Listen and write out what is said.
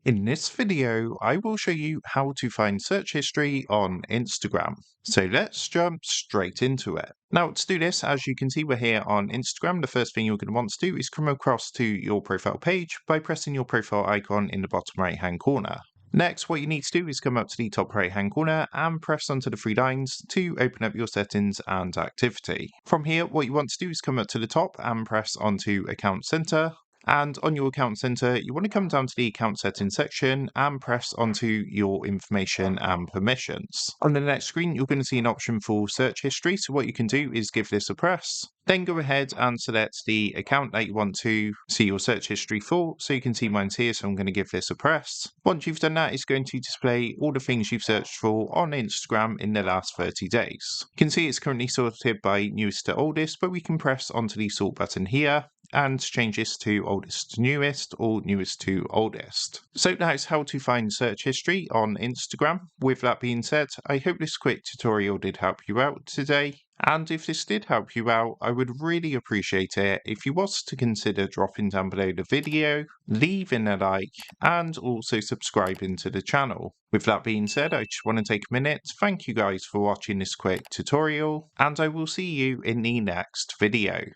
In this video, I will show you how to find search history on Instagram. So let's jump straight into it. Now, to do this, as you can see, we're here on Instagram. The first thing you're going to want to do is come across to your profile page by pressing your profile icon in the bottom right-hand corner. Next, what you need to do is come up to the top right-hand corner and press onto the three lines to open up your settings and activity. From here, what you want to do is come up to the top and press onto Account Center. And on your account center, you want to come down to the account settings section and press onto your information and permissions. On the next screen, you're going to see an option for search history. So what you can do is give this a press. Then go ahead and select the account that you want to see your search history for. So you can see mine's here, so I'm going to give this a press. Once you've done that, it's going to display all the things you've searched for on Instagram in the last 30 days. You can see it's currently sorted by newest to oldest, but we can press onto the sort button here and change this to oldest to newest or newest to oldest. So that's how to find search history on Instagram. With that being said, I hope this quick tutorial did help you out today. And if this did help you out, I would really appreciate it if you was to consider dropping down below the video, leaving a like, and also subscribing to the channel. With that being said, I just want to take a minute to thank you guys for watching this quick tutorial, and I will see you in the next video.